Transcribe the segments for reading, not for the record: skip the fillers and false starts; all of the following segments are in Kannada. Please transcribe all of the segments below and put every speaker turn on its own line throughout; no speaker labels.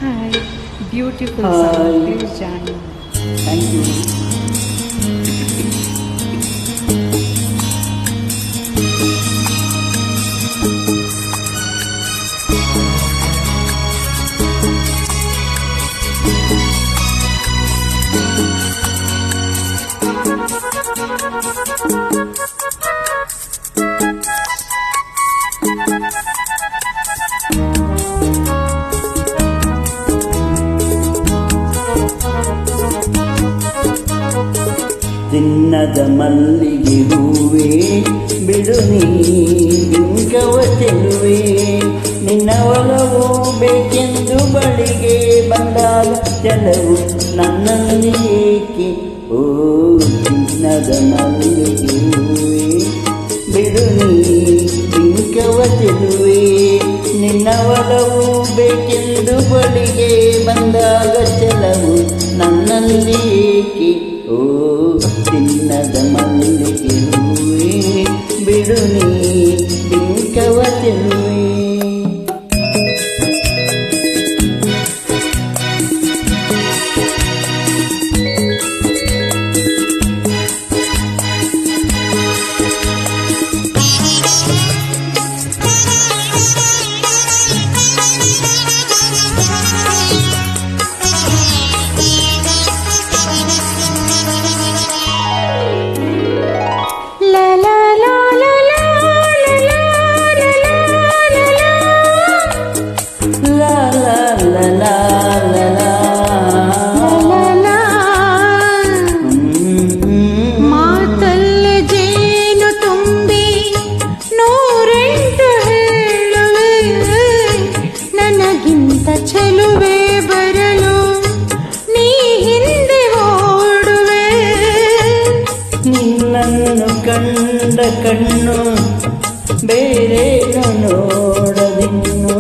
Hi, beautiful
Hi.
song. Please join me.
Thank you. ಚಿನ್ನದ ಮಲ್ಲಿಗೆ ಹೂವೇ ಬಿಡು ನೀ ಬಿಂಕವ ಚೆಲುವೆ, ನಿನ್ನ ಒಲವು ಬೇಕೆಂದು ಬಳಿಗೆ ಬಂದಾಗ ಚೆಲವು ನನ್ನಲ್ಲಿ ಏಕೆ? ಓ ಚಿನ್ನದ ಮಲ್ಲಿಗೆ ಹೂವೇ ಬಿಡು ನೀ ಬಿಂಕವ ಚೆಲುವೆ, ನಿನ್ನ ಒಲವು ಬೇಕೆಂದು ಬಳಿಗೆ ಬಂದಾಗ ಚೆಲವು ನನ್ನಲ್ಲಿ ಏಕೆ? ಓ ಚಿನ್ನದ ಮಲ್ಲಿಗೆ ಹೂವೇ ಬಿಡು ನೀ ಬಿಂಕವ ಚೆಲುವೆ.
ಚೆಲುವೆ ಬರಲು ನೀ ಹಿಂದೆ ಓಡುವೆ,
ನಿನ್ನನ್ನು ಕಂಡ ಕಣ್ಣು ಬೇರೇನು ನೋಡದಿನ್ನು,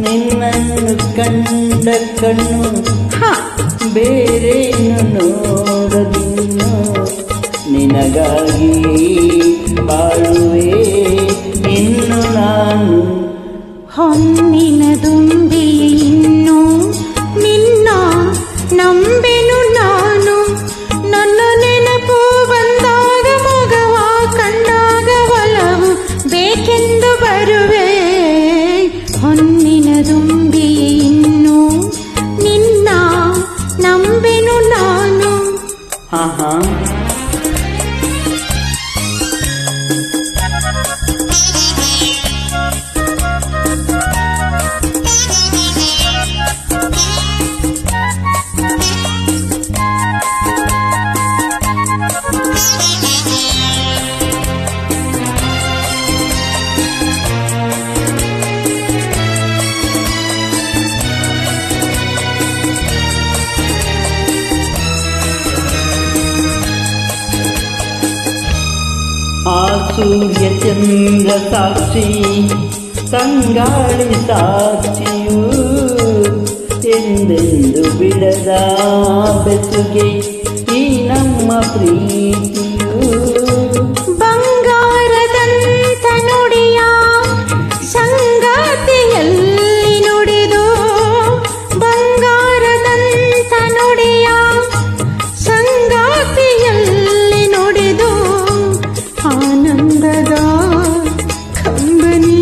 ನಿನ್ನನ್ನು ಕಂಡ ಕಣ್ಣು ಬೇರೇನು ನೋಡದಿನ್ನು, ನಿನಗಾಗಿ ಬಾಳುವೆ ಇನ್ನು ನಾನು.
ಹೊನ್ನಿನ ದುಂಬಿ ಇನ್ನು ನಿನ್ನ ನಂಬೆನು ನಾನು, ನನ್ನ ನೆನಪು ಬಂದಾಗ ಮಗವ ಕಂಡಾಗ ಒಲವು ಬೇಕೆಂದು ಬರುವೆ. ಹೊನ್ನಿನ ದುಂಬಿ ಇನ್ನು ನಿನ್ನ ನಂಬೆನು ನಾನು.
ಆಹಾ ಆ ಸೂರ್ಯ ಚಂದ್ರ ಸಾಕ್ಷಿ ತಂಗಾಳಿ ಸಾಕ್ಷಿಯು, ಎಂದೆಂದು ಬಿಡದ ಬೆಸುಗೆ ಈ ನಮ್ಮ ಪ್ರೀತಿಯು.
ಬಂಗಾರದಂತ ನುಡಿಯ ಸಂಗಾತಿಯಲ್ಲಿ ನುಡಿದು, ಬಂಗಾರದಂತ ನುಡಿಯ ಸಂಗಾತಿಯಲ್ಲಿ ನುಡಿದು, ಆನಂದದ ಕಂಬನಿ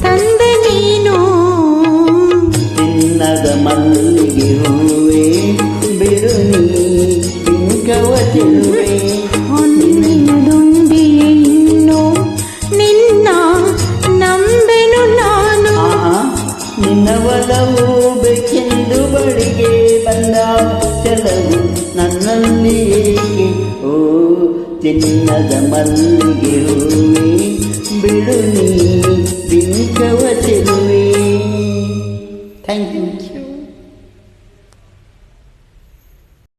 ತಂದೆ ನೀನು.
ಚಿನ್ನದ ಮಲ್ಲಿಗೆ ಹೂವೇ ಬಿಡು ನೀ ಬಿಂಕವ ಚೆಲುವೆ,
ಹೊನ್ನಿನ ದುಂಬಿಯೇ ಇನ್ನು ನಿನ್ನ ನಂಬೆನು ನಾನು.
ನಿನ್ನ ಒಲವು ಬೇಕೆಂದು ಬಳಿಗೆ ಬಂದ ಚೆಲವು ನನ್ನಲ್ಲಿ ಏಕೆ? ಓ ಚಿನ್ನದ ಮಲ್ಲಿಗೆ ಹೂವೇ ಬಿಡು ನೀ